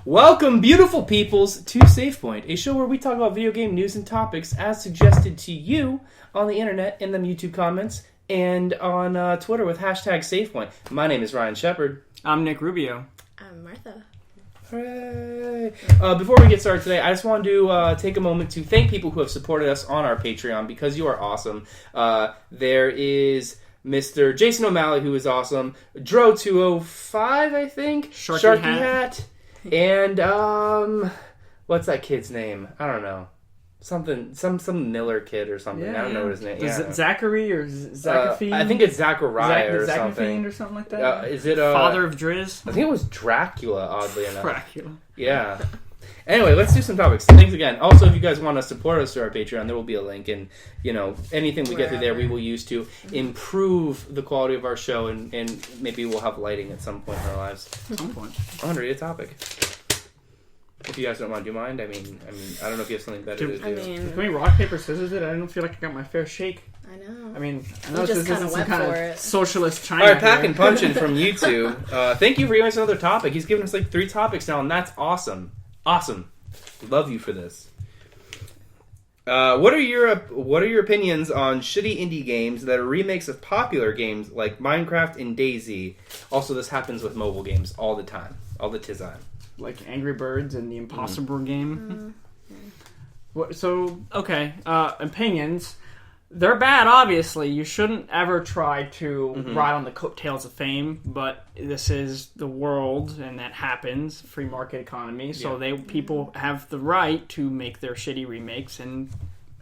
Welcome, beautiful peoples, to Savepoint, a show where we talk about video game news and topics as suggested to you on the internet, in the YouTube comments, and on Twitter with hashtag Savepoint. My name is Ryan Shepard. I'm Nick Rubio. I'm Martha. Hooray! Before we get started today, I just wanted to take a moment to thank people who have supported us on our Patreon because you are awesome. There is Mr. Jason O'Malley, who is awesome. Dro205, I think. Sharky Hat. And, what's that kid's name? I don't know. Some Miller kid or something. I don't know what his name is. Zachary or Zachary? I think it's Zachariah or something. Zachary or something like that? Is it Father of Driz? I think it was Dracula, oddly enough. Dracula. Yeah. Anyway, let's do some topics. Thanks again. Also, if you guys want to support us through our Patreon, there will be a link, and anything we get through there, we will use to improve the quality of our show, and maybe we'll have lighting at some point in our lives. At some point. I want to read a topic. If you guys don't mind, do you mind? I mean, I don't know if you have something better to do. Can we rock, paper, scissors it? I don't feel like I got my fair shake. I know. I mean, I know this just is some kind of socialist China. All right, Pack and Punchin' from YouTube. Thank you for giving us another topic. He's given us like 3 topics now, and that's awesome. Awesome. Love you for this. What are your opinions on shitty indie games that are remakes of popular games like Minecraft and DayZ? Also, this happens with mobile games all the time. All the time. Like Angry Birds and the Impossible game. Opinions. They're bad, obviously. You shouldn't ever try to ride on the coattails of fame, but this is the world, and that happens. Free market economy, so people have the right to make their shitty remakes, and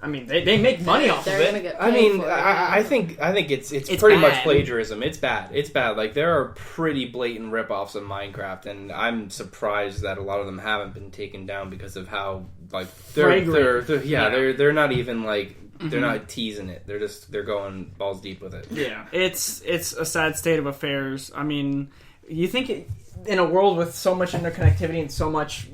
I mean, they make money off of it. I think it's pretty much plagiarism. It's bad. It's bad. Like, there are pretty blatant ripoffs of Minecraft, and I'm surprised that a lot of them haven't been taken down because of how they're not even like. They're not teasing it. They're going balls deep with it. Yeah, it's a sad state of affairs. I mean, you think in a world with so much interconnectivity and so much,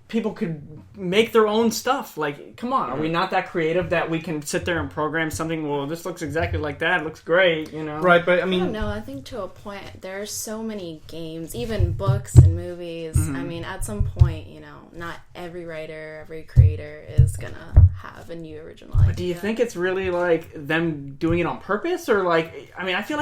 people could make their own stuff. Like, come on, are we not that creative that we can sit there and program something? Well, this looks exactly like that. It looks great, Right, but I mean, I don't know. I think to a point, there are so many games, even books and movies. I mean, at some point, not every writer, every creator is gonna have a new original idea. But do you think it's really like them doing it on purpose, or like? I mean, I think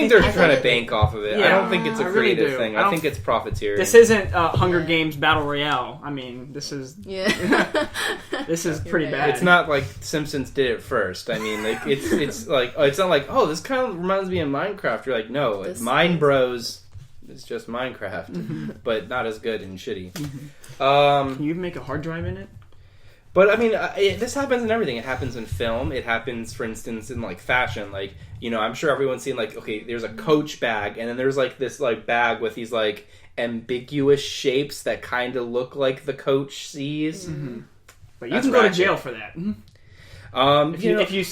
they're trying to bank off of it. Yeah, I don't think it's a creative thing. I think it's profiteering. This isn't Hunger Games Battle Royale. I mean, this is this is pretty bad. It's not like Simpsons did it first. I mean, like it's like it's not like, oh, this kind of reminds me of Minecraft. You're like, no, it's Mine Bros. It's just Minecraft, but not as good and shitty. Can you make a hard drive in it? But I mean, this happens in everything. It happens in film. It happens, for instance, in like fashion. Like, I'm sure everyone's seen like, okay, there's a Coach bag, and then there's like this like bag with these like ambiguous shapes that kind of look like the Coach sees. But you can go to jail for that. If you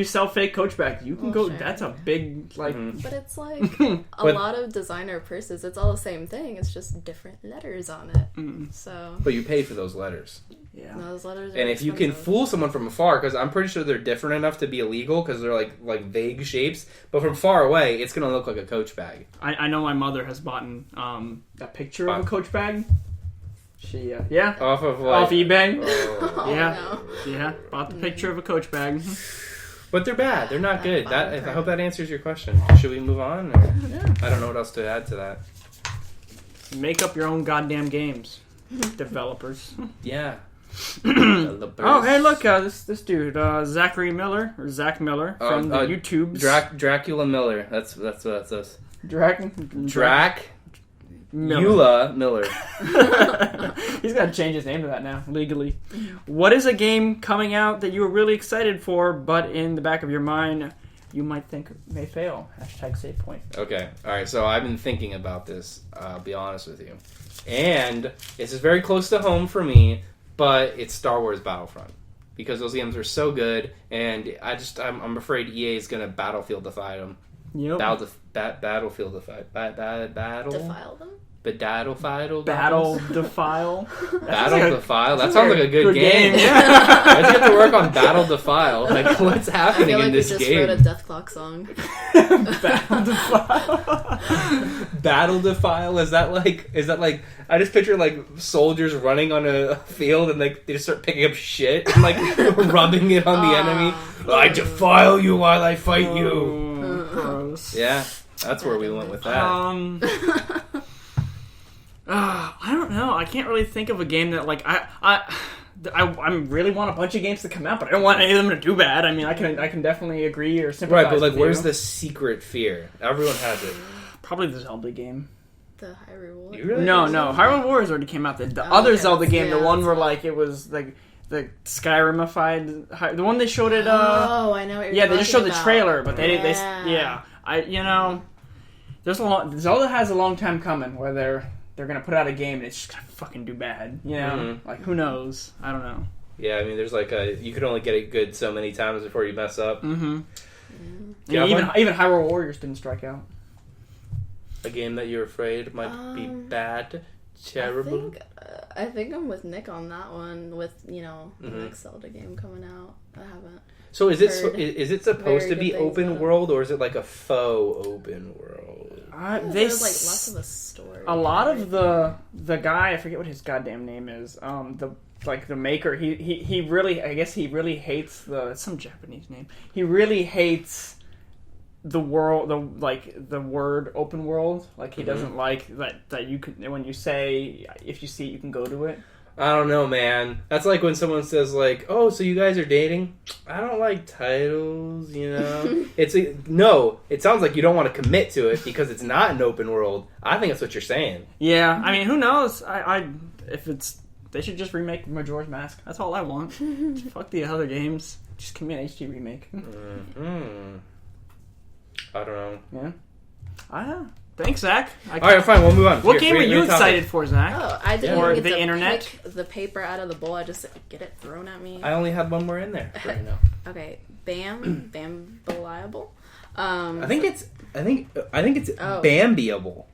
sell fake Coach bags, you can go. Sure. That's a big like. But it's like a lot of designer purses. It's all the same thing. It's just different letters on it. So. But you pay for those letters. Yeah. Those letters. And if you can fool someone from afar, because I'm pretty sure they're different enough to be illegal, because they're like vague shapes. But from far away, it's gonna look like a Coach bag. I know my mother has bought a picture of a Coach bag. She off eBay. Oh, no. Bought the picture of a Coach bag. But they're bad. They're not good. I hope that answers your question. Should we move on? Or? Yeah. I don't know what else to add to that. Make up your own goddamn games, developers. Yeah. Oh, hey, look, this dude, Zachary Miller or Zach Miller from the YouTube. Dracula Miller. That's us. Drac. Eula Miller. He's got to change his name to that now, legally. What is a game coming out that you were really excited for, but in the back of your mind, you might think may fail? Hashtag Savepoint. Okay. All right. So I've been thinking about this, I'll be honest with you. And this is very close to home for me, but it's Star Wars Battlefront. Because those games are so good, and I'm afraid EA is going to Battlefield-defy them. Yep. Battlefield-defy. Battle? Defile them? Bedaddle Fiddle? Battle Defile. Battle Defile? That sounds like a good game. Yeah. Let's get to work on Battle Defile. Like, what's I happening feel like in we this just game? wrote a Death Clock song. Battle Defile. Battle Defile? Is that like I just picture like soldiers running on a field and like they just start picking up shit and like rubbing it on the enemy. I defile you while I fight you. Oh, gross. Yeah, that's where we went with that. I don't know. I can't really think of a game that like I really want a bunch of games to come out, but I don't want any of them to do bad. I mean, I can definitely agree or sympathize. Right, but like, with where's you. the secret fear? Everyone has it. Probably the Zelda game. The Hyrule Warriors. You really No, think so? Hyrule Warriors already came out. The other okay, Zelda game, the one that's where right. like it was like the Skyrimified, the one they showed it. Oh, I know what you're Yeah, they just showed the talking trailer, about. but there's a lot. Zelda has a long time coming where they're gonna put out a game and it's just gonna fucking do bad. You know, Mhm. like who knows? I don't know. Yeah, I mean, there's like you could only get it good so many times before you mess up. Mm-hmm. Yeah, Even Hyrule Warriors didn't strike out. A game that you're afraid might be bad, terrible. I think I'm with Nick on that one. With the Mhm. next Zelda game coming out, I haven't. So is heard it supposed to very be good things open about it. world or is it like a faux open world? There's like less of a story. A lot of the guy, I forget what his goddamn name is. The maker. He really, I guess he really hates it's some Japanese name. He really hates the world, the word open world. Like he doesn't like that you can, when you say if you see it you can go to it. I don't know, man. That's like when someone says like, "Oh, so you guys are dating?" I don't like titles, you know. No. It sounds like you don't want to commit to it because it's not an open world. I think that's what you're saying. Yeah, I mean, who knows? They should just remake Majora's Mask. That's all I want. Fuck the other games. Just give me an HD remake. I don't know. Yeah. Thanks, Zach. All right, fine. We'll move on. What game are you excited for, Zach? Oh, I didn't Or even get the to internet? pick the paper out of the bowl. I just get it thrown at me. I only had one more in there for you now. Okay, Bambiliable. I think it's Oh. Bambiable.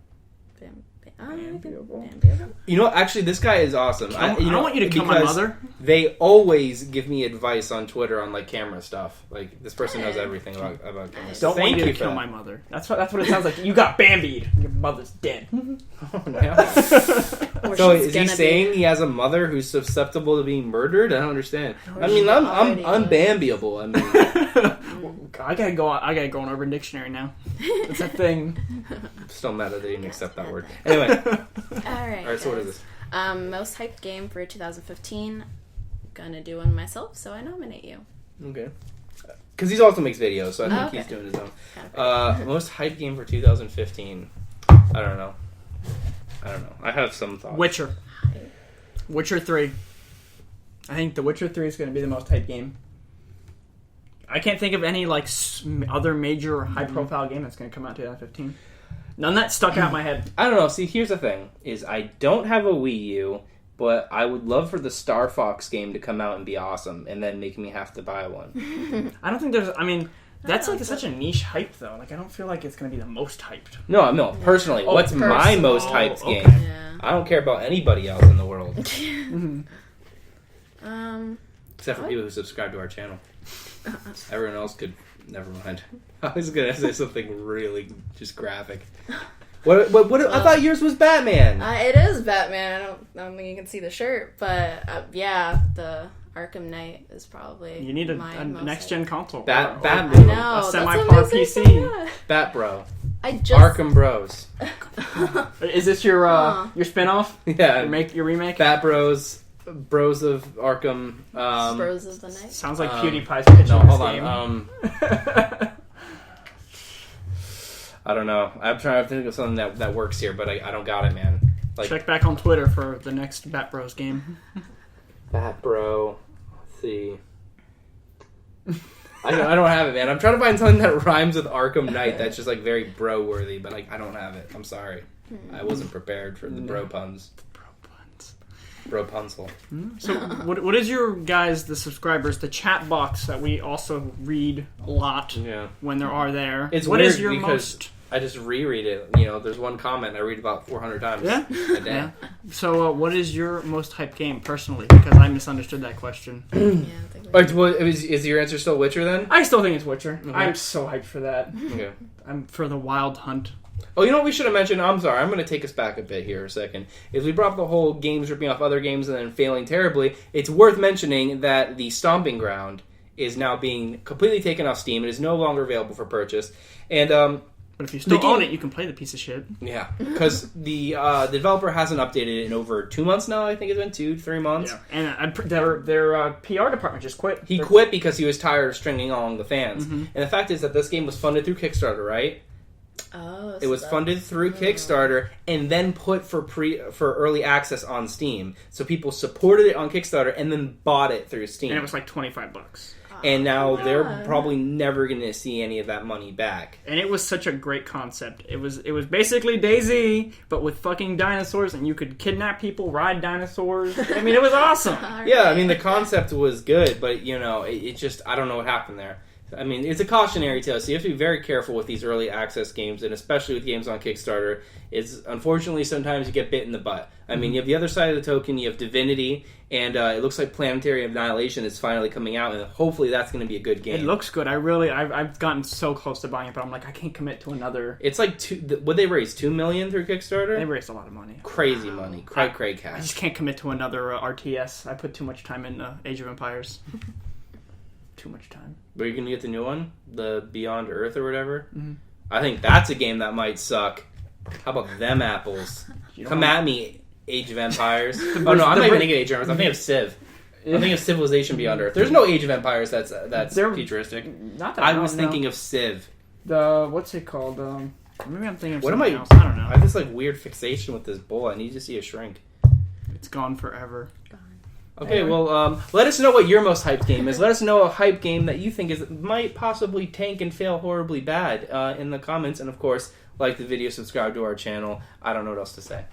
Bambiable. You know, actually, this guy is awesome. I want you to kill my because mother. They always give me advice on Twitter on like camera stuff. Like this person knows everything about camera stuff. Don't want Thank you to for kill that. my mother. That's what it sounds like. You got Bambied. Your mother's dead. Oh, no. So is he saying he has a mother who's susceptible to being murdered? I don't understand. I mean, I'm Bambiable. I mean, I gotta go on Urban Dictionary now. It's a thing. I'm still mad that they didn't accept that word. Anyway, All right. so what is this? Most hyped game for 2015. Gonna do one myself, so I nominate you. Okay. Because he also makes videos, so I think Okay. he's doing his own. Kind of Most hyped game for 2015. I don't know. I have some thoughts. Witcher 3. I think The Witcher 3 is going to be the most hyped game. I can't think of any other major high-profile game that's going to come out in 2015. None that stuck out in my head. I don't know. See, here's the thing: is I don't have a Wii U, but I would love for the Star Fox game to come out and be awesome, and then make me have to buy one. I don't think there's. I mean, that's such a niche hype though. Like I don't feel like it's going to be the most hyped. No. Personally, what's my personal. most hyped Okay. game? Yeah. I don't care about anybody else in the world, except for people who subscribe to our channel. Everyone else could. Never mind. I was gonna say something really just graphic. What I thought yours was Batman. It is Batman. I don't think you can see the shirt, but the Arkham Knight is probably You need my a most next-gen hyped. console. Batman. I know. A that's semi-par what makes me PC. so mad. Bat Bro. I just Arkham Bros. Is this your spinoff? Yeah. Your remake? Bat Bros. Bros of Arkham. Bros of the Night. Sounds like PewDiePie's pitching No, this hold game. on. I don't know. I'm trying to think of something that works here, but I don't got it, man. Check back on Twitter for the next Bat Bros game. Bat Bro. Let's see. I don't have it, man. I'm trying to find something that rhymes with Arkham Knight that's just like very bro worthy, but I don't have it. I'm sorry. I wasn't prepared for the bro puns. Bro Punzel. So, what is your guys, the subscribers, the chat box that we also read a lot Yeah. when there are there? It's what weird is your because most? I just reread it. You know, there's one comment I read about 400 times a day. Yeah. So, what is your most hyped game personally? Because I misunderstood that question. Is your answer still Witcher then? I still think it's Witcher. I'm so hyped for that. Okay. I'm for the Wild Hunt. Oh, you know what we should have mentioned? I'm sorry, I'm going to take us back a bit here a second. If we brought up the whole games ripping off other games and then failing terribly, it's worth mentioning that the Stomping Ground is now being completely taken off Steam. It is no longer available for purchase. And but if you still own it, you can play the piece of shit. Yeah, because the developer hasn't updated it in over 2 months now. I think it's been 2-3 months. Yeah. And their PR department just quit. He quit because he was tired of stringing along the fans. Mm-hmm. And the fact is that this game was funded through Kickstarter, right? Oh, it was funded through Kickstarter and then put for early access on Steam. So people supported it on Kickstarter and then bought it through Steam. And it was like $25. And now they're probably never going to see any of that money back. And it was such a great concept. It was basically DayZ, but with fucking dinosaurs, and you could kidnap people, ride dinosaurs. I mean, it was awesome. Yeah, I mean, the concept was good, but, you know, it just, I don't know what happened there. I mean, it's a cautionary tale, so you have to be very careful with these early access games, and especially with games on Kickstarter. It's unfortunately sometimes you get bit in the butt. I mean, you have the other side of the token, you have Divinity, and it looks like Planetary Annihilation is finally coming out, and hopefully that's going to be a good game. It looks good. I've gotten so close to buying it, but I'm like, I can't commit to another. It's like what they raised, $2 million through Kickstarter. They raised a lot of money, crazy money, cray cash. I just can't commit to another RTS. I put too much time in Age of Empires. Too much time. But you're going to get the new one? The Beyond Earth or whatever? Mm-hmm. I think that's a game that might suck. How about them apples? Come at me, Age of Empires. Oh no, I'm not even thinking Age of Empires. I'm thinking of Civ. I'm thinking of Civilization Beyond Earth. There's no Age of Empires that's futuristic. Not that I was thinking of Civ. What's it called? Maybe I'm thinking of something else. I don't know. I have this like weird fixation with this bowl. I need to see a shrink. It's gone forever. Okay, well, let us know what your most hyped game is. Let us know a hype game that you think might possibly tank and fail horribly bad in the comments. And, of course, like the video, subscribe to our channel. I don't know what else to say.